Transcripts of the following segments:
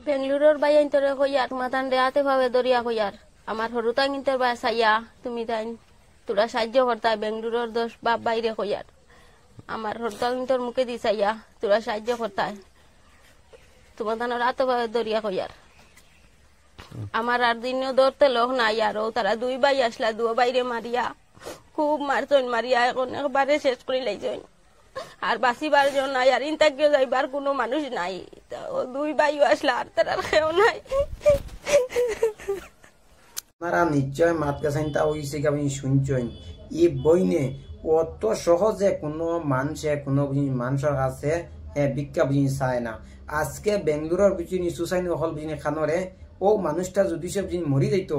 বেঙ্গলুরুর by আইন্তরে কইয়ার মাতান রেয়াতে ভাবে দরিয়া কইয়ার আমার হরুতা ইন্তর by সাইয়া তুমি তাই তোরা সাহায্য করতাই বেঙ্গলুরুর দোষ বাপ বাইরে কইয়ার আমার হরুতা ইন্তর মুখে দি সাইয়া তোরা সাহায্য করতাই তোমার তানোর রাতে ভাবে দরিয়া কইয়ার আমার আর দিনও ধরতে লোক নাই আর তারা দুই ভাই আসলা দুই বাইরে মারিয়া খুব মারছন মারিয়া এখন একবারে শেষ করে লাইছন আর বাঁচিবার জন নাই আর ইন্টারভিউ যাইবার কোনো মানুষ নাই ও দুই ভাইও আসলা আর তার কেউ নাই আপনারা নিশ্চয় মাত কাছাইনটা হইছে কি আপনি শুনছেন ই বইনে অত সহজে কোনো মানুষের কাছে ভিক্ষা বুঝি চায় না আজকে বেঙ্গলোরের বুঝিনি সুসাইন হল বুঝিনি খানরে ও মানুষটা যদি সে বুঝিনি মরি যাইত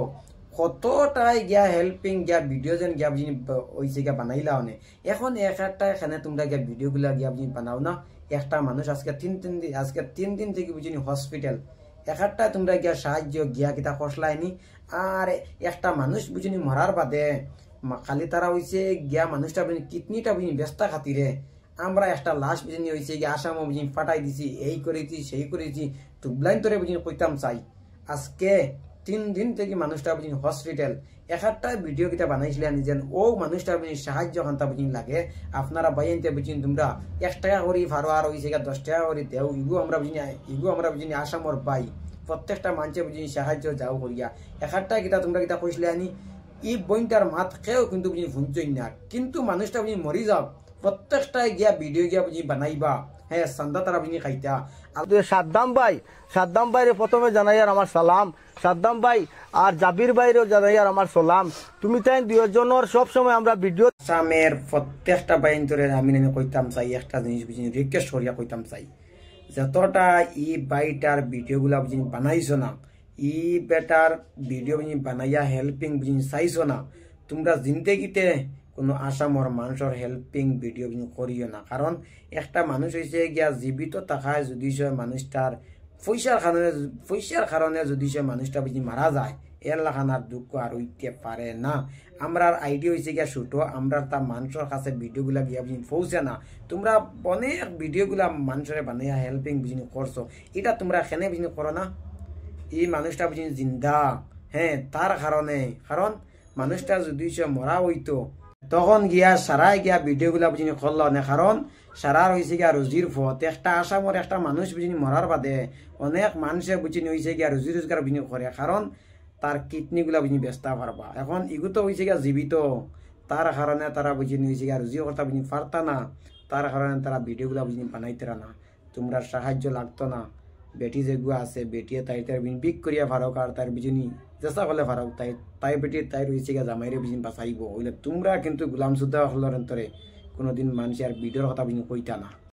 কতটাই গিয়া হেল্পিং গিয়া ভিডিও যেন গিয়া বুঝিনি হইছে গিয়া বানাইলা অনে এখন একটা এখানে তোমরা গিয়া ভিডিও গুলা গিয়া বুঝিনি বানাও না একটা মানুষ আজকে তিন দিন থেকে বুঝিনি হসপিটাল একটা তোমরা গিয়া সাহায্য গিয়া কিতা খসলাইনি আর একটা মানুষ বুঝিনি মরার বাদে খালি তারা হইছে গিয়া মানুষটা বুঝিনি কিডনিটা বুঝিনি ব্যস্ত খাতিরে আমরা একটা লাশ বুঝিনি হইছে গিয়া আসামও বুঝিনি ফাটাই দিছি এই করেছি সেই করেছি টুবলাইন তোরে বুঝিনি কইতাম চাই আজকে 3 দিন থেকে মানুষটা বুঝিনি হসপিটাল একটা ভিডিও কিতা বানাইছিলেন নিজেন ও মানুষটা বুঝিনি সাহায্য খান্তা বুঝিনি লাগে আপনারা বাইনতে বুঝিনি তোমরা 1 টাকা করে ফারো আর হইছে গিয়া 10 টাকা করে দেও ইগো আমরা বুঝিনি আসামর বাই প্রত্যেকটা মানুষে বুঝিনি সাহায্য যাও করিয়া একটা কিতা তোমরা কিতা কইছিলে আনি ই বইনটার মাত খেয়েও কিন্তু বুঝিনি শুনছই না কিন্তু মানুষটা বুঝিনি মরি যাও প্রত্যেকটাই গিয়া ভিডিও গিয়া বুঝিনি বানাইবা হ্যাঁ চান্দা তারা বুঝিনি খাইতা সাদ্দাম ভাইরে প্রথমে জানাই আর আমার সালাম সাদ্দাম ভাই আর জাবির ভাইরেও জানাই আর আমার সালাম তুমি তাই দুজনের সব সময় আমরা ভিডিও আসামের প্রত্যেকটা বাইন তোরে আমি কইতাম চাই একটা জিনিস বুঝিনি রিকোয়েস্ট করিয়া কইতাম চাই যতটা ই বাইটার ভিডিও গুলা বুঝিনি বানাইছো না ই বেটার ভিডিও বুঝিনি বানাইয়া হেল্পিং বুঝিনি চাইছো না তোমরা জিন্দেগিতে কোনো আসামর মানুষের হেল্পিং ভিডিও করিও না কারণ একটা মানুষ হয়েছে গিয়া জীবিত থাকায় যদি সে মানুষটার পয়সার কারণে যদি সে মানুষটা বুঝি মারা যায় এর লাখানার দুঃখ আর হইতে পারে না আমরার আইডিয়া হয়েছে গিয়া ছোটো আমরা তার মানুষের কাছে ভিডিওগুলা গিয়া বুঝি পৌঁছে না তোমরা অনেক ভিডিওগুলা মানুষের বানাইয়া হেল্পিং বুঝিনি করছো এটা তোমরা এখানে বুঝিনি করো না এই মানুষটা বুঝিনি জিন্দা হ্যাঁ তার কারণ মানুষটা যদি সে মরা হইতো তখন গিয়া সারাই গিয়া ভিডিও গুলা বুঝিনি করল না কারণ সারার হয়েছে গিয়া রুজির পথ একটা আসামর একটা মানুষ বুঝিনি মরার বাদে অনেক মানুষে বুঝিনি হয়েছে গিয়া রুজি রোজগার বুঝিনি করে কারণ তার কিডনি গুলা বুঝিনি ব্যস্ত পারবা এখন ইগু তো হয়েছে গিয়া জীবিত তার কারণে তারা বুঝিনি হয়েছে গিয়া রুজি করতে বুঝিনি পারতা না তার কারণে তারা ভিডিও গুলা বুঝিনি বানাইতেরা না তোমরা সাহায্য লাগতো না বেটি যেগুলো আছে বেটিয়ে তার বিক করিয়া ফারক আর তার বুঝিনি চেষ্টা করলে ফারক তাই বেটি তাই রয়েছে গিয়া জামাইরে বুঝিনি বাঁচাইব হইলে তোমরা কিন্তু গুলাম সুদ্ধা হলর অন্তরে কোনোদিন মানুষ আর ভিডিওর কথা বুঝিনি কইতা না।